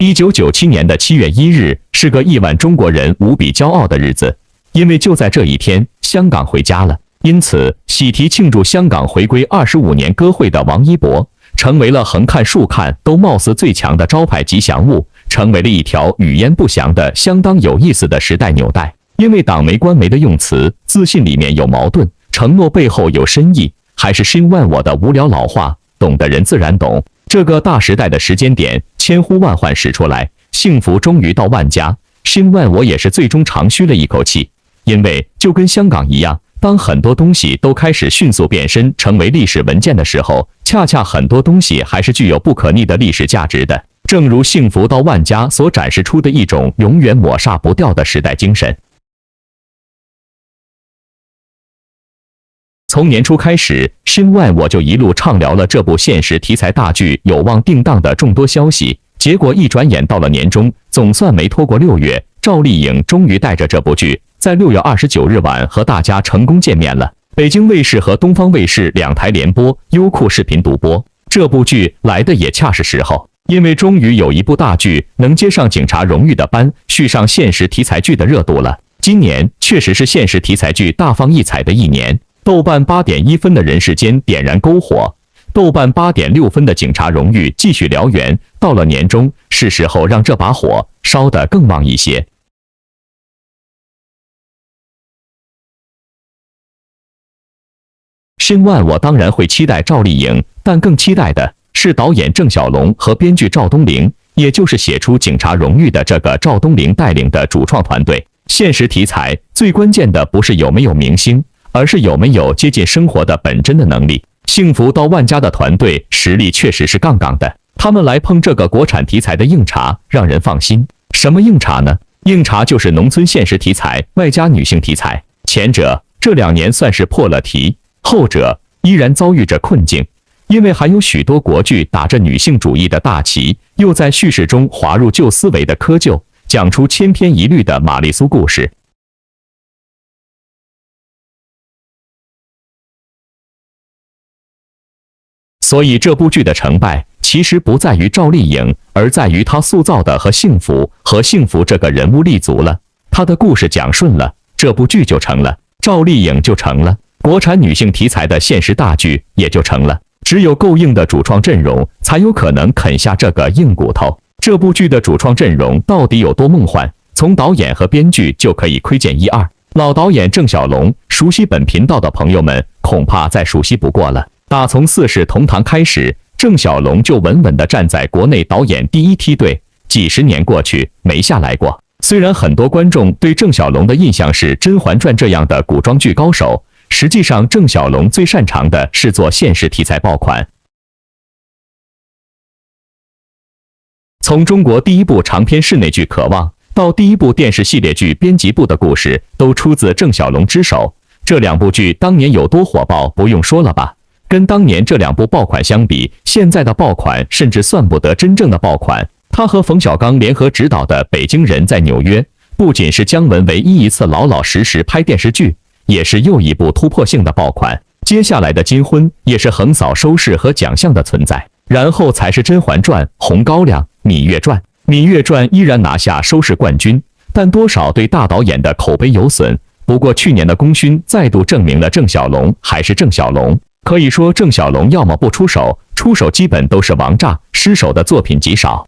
1997年的7月1日是个亿万中国人无比骄傲的日子，因为就在这一天，香港回家了。因此，喜提庆祝香港回归25年歌会的王一博，成为了横看竖看都貌似最强的招牌吉祥物，成为了一条语焉不详的相当有意思的时代纽带。因为党媒官媒的用词，自信里面有矛盾，承诺背后有深意，还是深万我的无聊老话，懂的人自然懂。这个大时代的时间点，千呼万唤始出来，幸福终于到万家。深万我也是最终长吁了一口气，因为就跟香港一样，当很多东西都开始迅速变身成为历史文件的时候，恰恰很多东西还是具有不可逆的历史价值的。正如幸福到万家所展示出的一种永远抹杀不掉的时代精神。从年初开始，深万我就一路畅聊了这部现实题材大剧有望定档的众多消息。结果一转眼到了年中，总算没拖过6月，赵丽颖终于带着这部剧在6月29日晚和大家成功见面了。北京卫视和东方卫视2台联播，优酷视频独播。这部剧来的也恰是时候，因为终于有一部大剧能接上警察荣誉的班，续上现实题材剧的热度了。今年确实是现实题材剧大放异彩的一年。豆瓣8.1分的人世间点燃篝火，豆瓣8.6分的警察荣誉继续燎原。到了年终，是时候让这把火烧得更旺一些。深万我当然会期待赵丽颖，但更期待的是导演郑晓龙和编剧赵东陵，也就是写出警察荣誉的这个赵东陵带领的主创团队。现实题材最关键的不是有没有明星，而是有没有接近生活的本真的能力。幸福到万家的团队实力确实是杠杠的，他们来碰这个国产题材的硬茬，让人放心。什么硬茬呢？硬茬就是农村现实题材外加女性题材。前者这2年算是破了题，后者依然遭遇着困境，因为还有许多国剧打着女性主义的大旗，又在叙事中滑入旧思维的窠臼，讲出千篇一律的玛丽苏故事。所以这部剧的成败其实不在于赵丽颖，而在于她塑造的和幸福这个人物立足了，她的故事讲顺了，这部剧就成了，赵丽颖就成了，国产女性题材的现实大剧也就成了。只有够硬的主创阵容，才有可能啃下这个硬骨头。这部剧的主创阵容到底有多梦幻，从导演和编剧就可以窥见一二。老导演郑晓龙，熟悉本频道的朋友们恐怕再熟悉不过了。打从四世同堂开始，郑晓龙就稳稳地站在国内导演第一梯队，几十年过去没下来过。虽然很多观众对郑晓龙的印象是《甄嬛传》这样的古装剧高手，实际上郑晓龙最擅长的是做现实题材爆款。从中国第一部长篇室内剧《渴望》到第一部电视系列剧《编辑部的故事》，都出自郑晓龙之手。这2部剧当年有多火爆，不用说了吧？跟当年这2部爆款相比，现在的爆款甚至算不得真正的爆款。他和冯小刚联合执导的《北京人在纽约》，不仅是姜文唯一一次老老实实拍电视剧，也是又一部突破性的爆款。接下来的《金婚》也是横扫收视和奖项的存在，然后才是《甄嬛传》《红高粱》《芈月传》。《芈月传》依然拿下收视冠军，但多少对大导演的口碑有损。不过去年的功勋再度证明了郑晓龙还是郑晓龙。可以说郑晓龙要么不出手，出手基本都是王炸，失手的作品极少。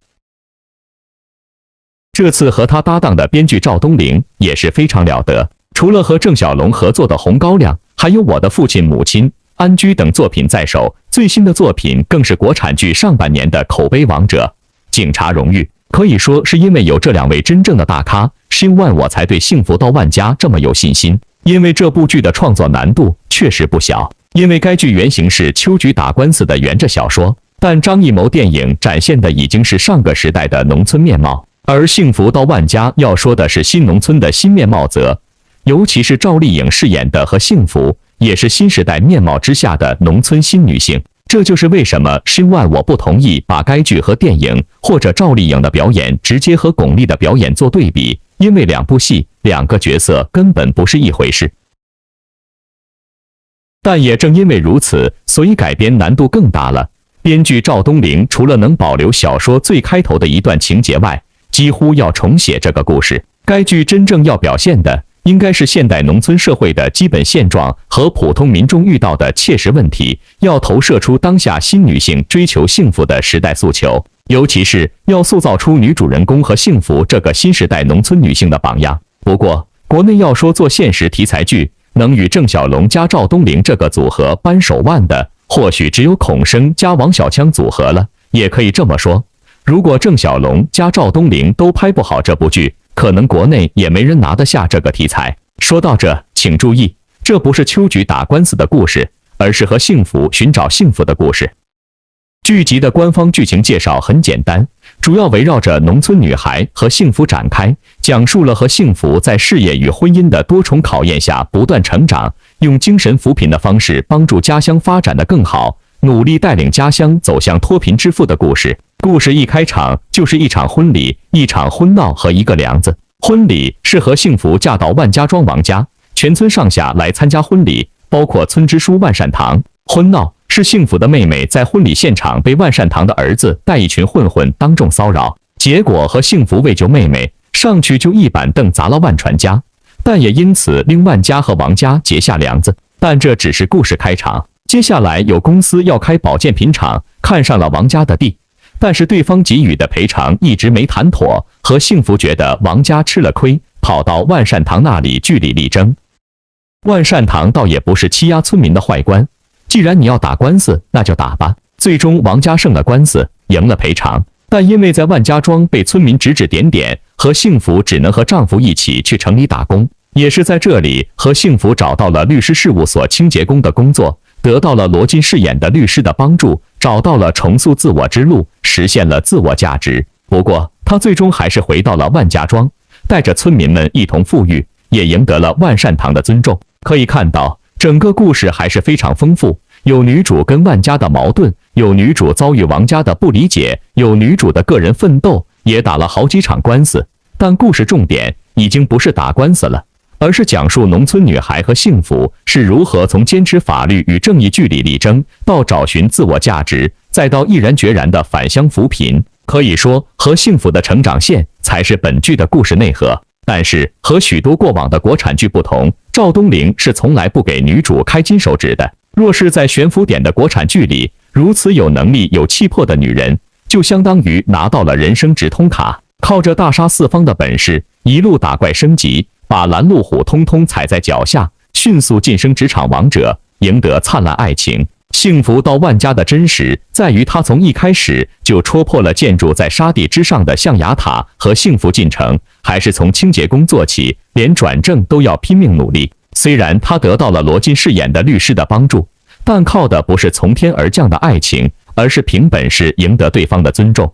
这次和他搭档的编剧赵东陵也是非常了得，除了和郑晓龙合作的《红高粱》，还有《我的父亲母亲》、《安居》等作品在手，最新的作品更是国产剧上半年的口碑王者《警察荣誉》。可以说是因为有这2位真正的大咖，深万我才对幸福到万家这么有信心。因为这部剧的创作难度确实不小，因为该剧原型是秋菊打官司的原著小说，但张艺谋电影展现的已经是上个时代的农村面貌，而幸福到万家要说的是新农村的新面貌则，尤其是赵丽颖饰演的和幸福，也是新时代面貌之下的农村新女性。这就是为什么深万我不同意把该剧和电影或者赵丽颖的表演直接和巩俐的表演做对比，因为2部戏2个角色根本不是一回事。但也正因为如此，所以改编难度更大了。编剧赵东陵除了能保留小说最开头的一段情节外，几乎要重写这个故事。该剧真正要表现的，应该是现代农村社会的基本现状和普通民众遇到的切实问题，要投射出当下新女性追求幸福的时代诉求，尤其是要塑造出女主人公和幸福这个新时代农村女性的榜样。不过，国内要说做现实题材剧，能与郑晓龙加赵东陵这个组合扳手腕的，或许只有孔生加王小枪组合了。也可以这么说，如果郑晓龙加赵东陵都拍不好这部剧，可能国内也没人拿得下这个题材。说到这，请注意，这不是秋菊打官司的故事，而是和幸福寻找幸福的故事。剧集的官方剧情介绍很简单，主要围绕着农村女孩和幸福展开，讲述了和幸福在事业与婚姻的多重考验下不断成长，用精神扶贫的方式帮助家乡发展得更好，努力带领家乡走向脱贫致富的故事。故事一开场就是一场婚礼，一场婚闹和一个梁子。婚礼是和幸福嫁到万家庄王家，全村上下来参加婚礼，包括村支书万善堂。婚闹是幸福的妹妹在婚礼现场被万善堂的儿子带一群混混当众骚扰，结果和幸福为救妹妹，上去就一板凳砸了万传家，但也因此令万家和王家结下梁子。但这只是故事开场，接下来有公司要开保健品厂，看上了王家的地，但是对方给予的赔偿一直没谈妥，和幸福觉得王家吃了亏，跑到万善堂那里据理力争。万善堂倒也不是欺压村民的坏官，既然你要打官司，那就打吧。最终王家胜了官司，赢了赔偿，但因为在万家庄被村民指指点点，和幸福只能和丈夫一起去城里打工。也是在这里，和幸福找到了律师事务所清洁工的工作，得到了罗晋饰演的律师的帮助，找到了重塑自我之路，实现了自我价值。不过，她最终还是回到了万家庄，带着村民们一同富裕，也赢得了万善堂的尊重。可以看到，整个故事还是非常丰富，有女主跟万家的矛盾，有女主遭遇王家的不理解，有女主的个人奋斗，也打了好几场官司。但故事重点已经不是打官司了，而是讲述农村女孩和幸福是如何从坚持法律与正义据理力争，到找寻自我价值，再到毅然决然的返乡扶贫。可以说，和幸福的成长线才是本剧的故事内核。但是和许多过往的国产剧不同，赵东陵是从来不给女主开金手指的。若是在悬浮点的国产剧里，如此有能力有气魄的女人，就相当于拿到了人生直通卡，靠着大杀四方的本事，一路打怪升级，把拦路虎通通踩在脚下，迅速晋升职场王者，赢得灿烂爱情。幸福到万家的真实在于，他从一开始就戳破了建筑在沙地之上的象牙塔和幸福进程，还是从清洁工做起，连转正都要拼命努力。虽然他得到了罗晋饰演的律师的帮助，但靠的不是从天而降的爱情，而是凭本事赢得对方的尊重。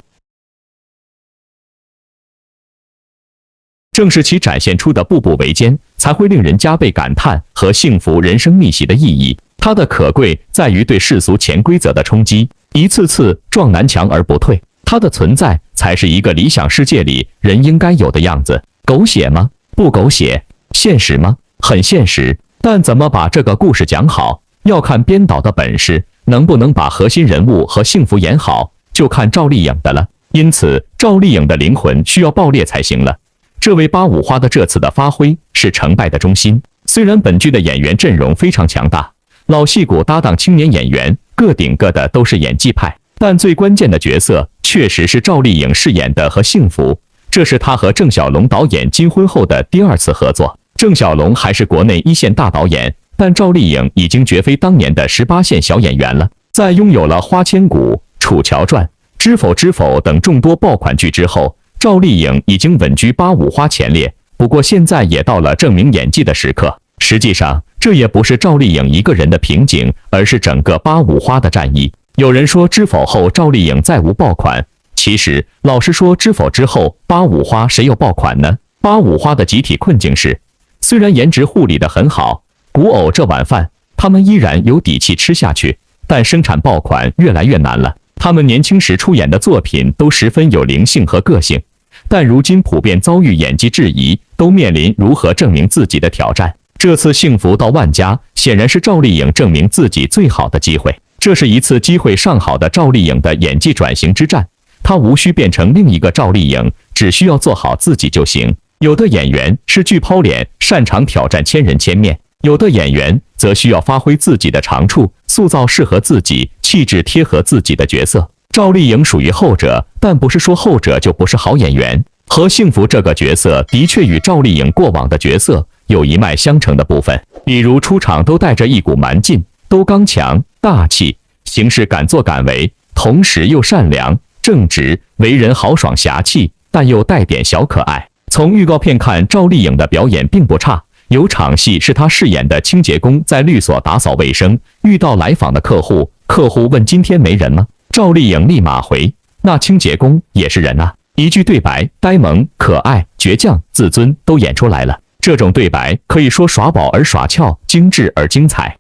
正是其展现出的步步维艰，才会令人加倍感叹和幸福人生逆袭的意义。它的可贵在于对世俗潜规则的冲击，一次次撞南墙而不退。它的存在才是一个理想世界里人应该有的样子。狗血吗？不狗血。现实吗？很现实。但怎么把这个故事讲好，要看编导的本事，能不能把核心人物和幸福演好，就看赵丽颖的了。因此，赵丽颖的灵魂需要爆裂才行了。这位八五花的这次的发挥是成败的中心。虽然本剧的演员阵容非常强大，老戏骨搭档青年演员，个顶个的都是演技派，但最关键的角色确实是赵丽颖饰演的和幸福。这是她和郑晓龙导演金婚后的第二次合作。郑晓龙还是国内一线大导演，但赵丽颖已经绝非当年的18线小演员了。在拥有了《花千骨》《楚乔传》《知否知否》等众多爆款剧之后，赵丽颖已经稳居八五花前列。不过现在也到了证明演技的时刻。实际上，这也不是赵丽颖一个人的瓶颈，而是整个八五花的战役。有人说知否后赵丽颖再无爆款，其实老实说，知否之后八五花谁有爆款呢？八五花的集体困境是，虽然颜值护理得很好，古偶这碗饭他们依然有底气吃下去，但生产爆款越来越难了。他们年轻时出演的作品都十分有灵性和个性，但如今普遍遭遇演技质疑，都面临如何证明自己的挑战。这次幸福到万家，显然是赵丽颖证明自己最好的机会。这是一次机会上好的赵丽颖的演技转型之战，她无需变成另一个赵丽颖，只需要做好自己就行。有的演员是巨抛脸，擅长挑战千人千面；有的演员则需要发挥自己的长处，塑造适合自己、气质贴合自己的角色。赵丽颖属于后者，但不是说后者就不是好演员。和幸福这个角色的确与赵丽颖过往的角色有一脉相承的部分，比如出场都带着一股蛮劲，都刚强大气，行事敢作敢为，同时又善良正直，为人豪爽侠气，但又带点小可爱。从预告片看，赵丽颖的表演并不差，有场戏是她饰演的清洁工在律所打扫卫生，遇到来访的客户，客户问今天没人吗？赵丽颖立马回，那清洁工也是人啊。一句对白，呆萌、可爱、倔强、自尊都演出来了。这种对白可以说耍宝而耍俏，精致而精彩。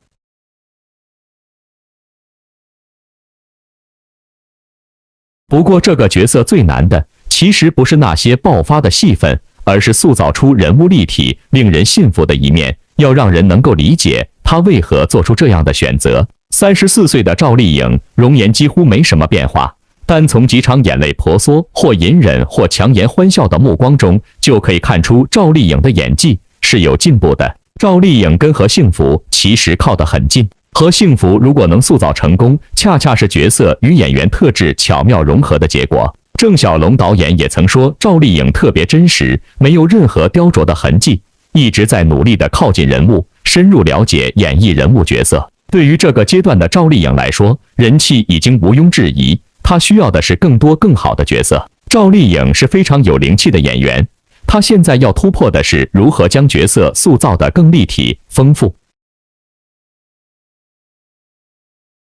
不过这个角色最难的，其实不是那些爆发的戏份，而是塑造出人物立体、令人信服的一面，要让人能够理解他为何做出这样的选择。34岁的赵丽颖，容颜几乎没什么变化，但从几场眼泪婆娑或隐忍或强颜欢笑的目光中，就可以看出赵丽颖的演技是有进步的。赵丽颖跟何幸福其实靠得很近。何幸福如果能塑造成功，恰恰是角色与演员特质巧妙融合的结果。郑晓龙导演也曾说，赵丽颖特别真实，没有任何雕琢的痕迹，一直在努力地靠近人物，深入了解演绎人物角色。对于这个阶段的赵丽颖来说，人气已经毋庸置疑，她需要的是更多更好的角色。赵丽颖是非常有灵气的演员，她现在要突破的是如何将角色塑造得更立体、丰富。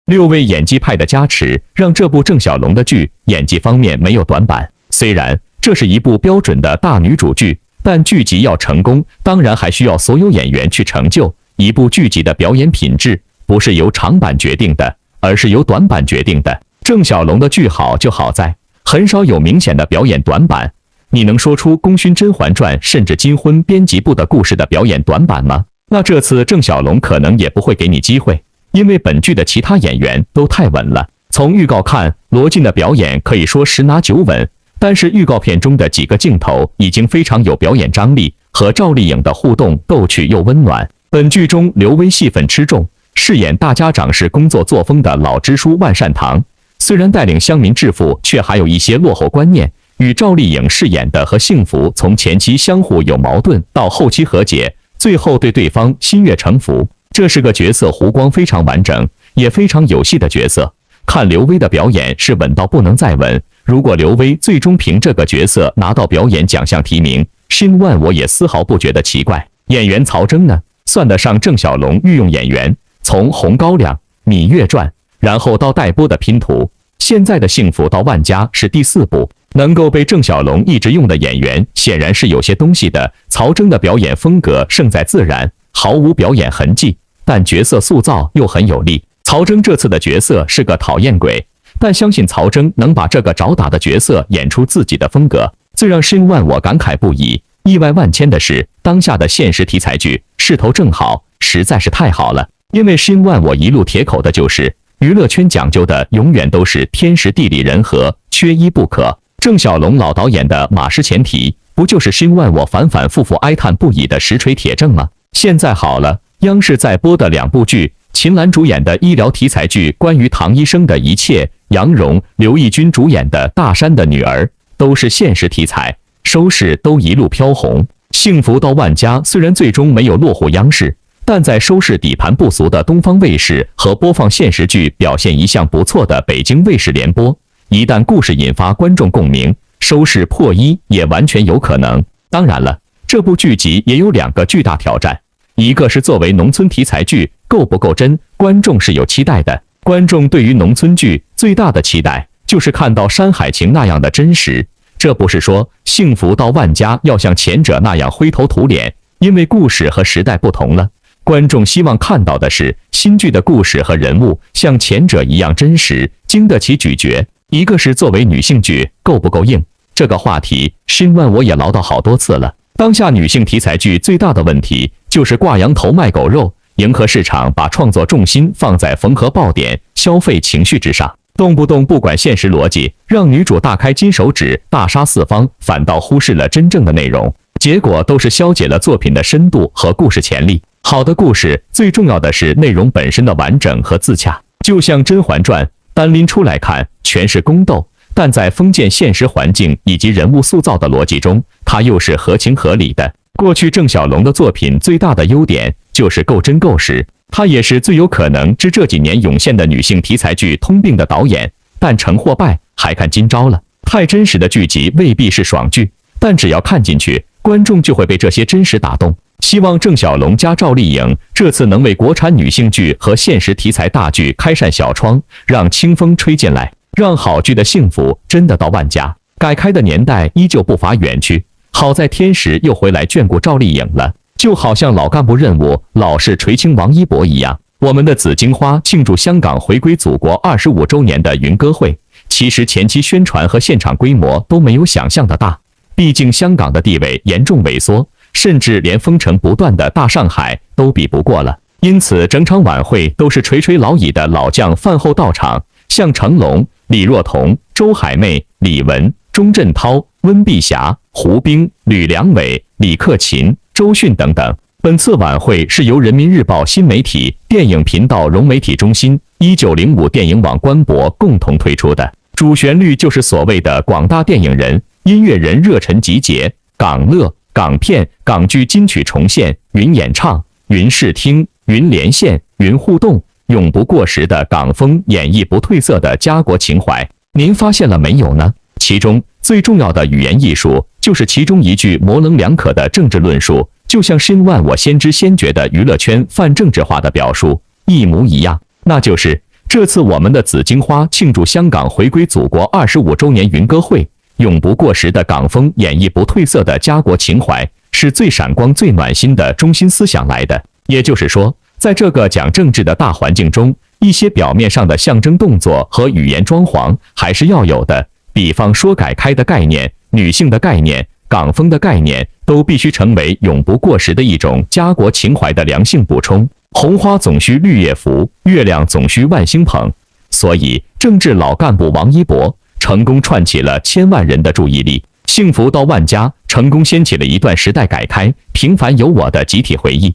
6位演技派的加持，让这部郑晓龙的剧演技方面没有短板。虽然这是一部标准的大女主剧，但剧集要成功，当然还需要所有演员去成就。一部剧集的表演品质，不是由长板决定的，而是由短板决定的。郑晓龙的剧好就好在，很少有明显的表演短板。你能说出《功勋甄嬛传》甚至《金婚》编辑部的故事的表演短板吗？那这次郑晓龙可能也不会给你机会。因为本剧的其他演员都太稳了。从预告看，罗晋的表演可以说10拿9稳，但是预告片中的几个镜头已经非常有表演张力，和赵丽颖的互动逗趣又温暖。本剧中刘威戏份吃重，饰演大家长式工作作风的老支书万善堂，虽然带领乡民致富，却还有一些落后观念。与赵丽颖饰演的何幸福，从前期相互有矛盾到后期和解，最后对对方心悦诚服。这是个角色弧光非常完整，也非常有戏的角色。看刘威的表演是稳到不能再稳。如果刘威最终凭这个角色拿到表演奖项提名，申万我也丝毫不觉得奇怪。演员曹征呢，算得上郑晓龙御用演员，从《红高粱》《芈月传》，然后到待播的拼图，现在的幸福到万家是第4部。能够被郑晓龙一直用的演员，显然是有些东西的。曹征的表演风格胜在自然，毫无表演痕迹，但角色塑造又很有力。曹征这次的角色是个讨厌鬼，但相信曹征能把这个找打的角色演出自己的风格。最让申万我感慨不已、意外万千的是，当下的现实题材剧势头正好，实在是太好了。因为申万我一路铁口的就是，娱乐圈讲究的永远都是天时地利人和，缺一不可。郑晓龙老导演的马失前蹄，不就是申万我反反复复哀叹不已的实锤铁证吗？现在好了，央视在播的2部剧，秦岚主演的医疗题材剧《关于唐医生的一切》，杨蓉、刘奕君主演的《大山的女儿》，都是现实题材，收视都一路飘红。幸福到万家虽然最终没有落户央视，但在收视底盘不俗的东方卫视和播放现实剧表现一向不错的北京卫视联播，一旦故事引发观众共鸣，收视破1也完全有可能。当然了，这部剧集也有2个巨大挑战，一个是作为农村题材剧够不够真，观众是有期待的。观众对于农村剧最大的期待就是看到《山海情》那样的真实，这不是说幸福到万家要像前者那样灰头土脸，因为故事和时代不同了。观众希望看到的是新剧的故事和人物像前者一样真实，经得起咀嚼。一个是作为女性剧够不够硬，这个话题申万我也唠叨好多次了。当下女性题材剧最大的问题就是挂羊头卖狗肉，迎合市场把创作重心放在缝合爆点、消费情绪之上，动不动不管现实逻辑，让女主大开金手指、大杀四方，反倒忽视了真正的内容，结果都是消解了作品的深度和故事潜力。好的故事最重要的是内容本身的完整和自洽，就像《甄嬛传》，单拎出来看全是宫斗，但在封建现实环境以及人物塑造的逻辑中，它又是合情合理的。过去郑晓龙的作品最大的优点就是够真够实，他也是最有可能治这几年涌现的女性题材剧通病的导演。但成或败还看今朝了。太真实的剧集未必是爽剧，但只要看进去，观众就会被这些真实打动。希望郑晓龙加赵丽颖这次能为国产女性剧和现实题材大剧开扇小窗，让清风吹进来，让好剧的幸福真的到万家。改开的年代依旧不乏远去，好在天时又回来眷顾赵丽颖了，就好像老干部任务老是垂青王一博一样。我们的紫荆花庆祝香港回归祖国25周年的云歌会，其实前期宣传和现场规模都没有想象的大，毕竟香港的地位严重萎缩，甚至连封城不断的大上海都比不过了。因此整场晚会都是垂垂老矣的老将饭后到场，像成龙、李若彤、周海媚、李玟、钟镇涛、温碧霞、胡兵、吕良伟、李克勤、周迅等等。本次晚会是由人民日报新媒体电影频道融媒体中心、1905电影网官博共同推出的，主旋律就是所谓的广大电影人、音乐人热忱集结，港乐、港片、港剧金曲重现，云演唱、云视听、云连线、云互动，永不过时的港风演绎不褪色的家国情怀。您发现了没有呢？其中最重要的语言艺术就是其中一句模棱两可的政治论述，就像是万我先知先觉的娱乐圈泛政治化的表述一模一样，那就是这次我们的紫荆花庆祝香港回归祖国25周年云歌会，永不过时的港风演绎不褪色的家国情怀，是最闪光最暖心的中心思想来的。也就是说，在这个讲政治的大环境中，一些表面上的象征动作和语言装潢还是要有的，比方说改开的概念、女性的概念、港风的概念，都必须成为永不过时的一种家国情怀的良性补充。红花总需绿叶扶，月亮总需万星捧。所以政治老干部王一博成功串起了千万人的注意力，幸福到万家，成功掀起了一段时代改开、平凡有我的集体回忆。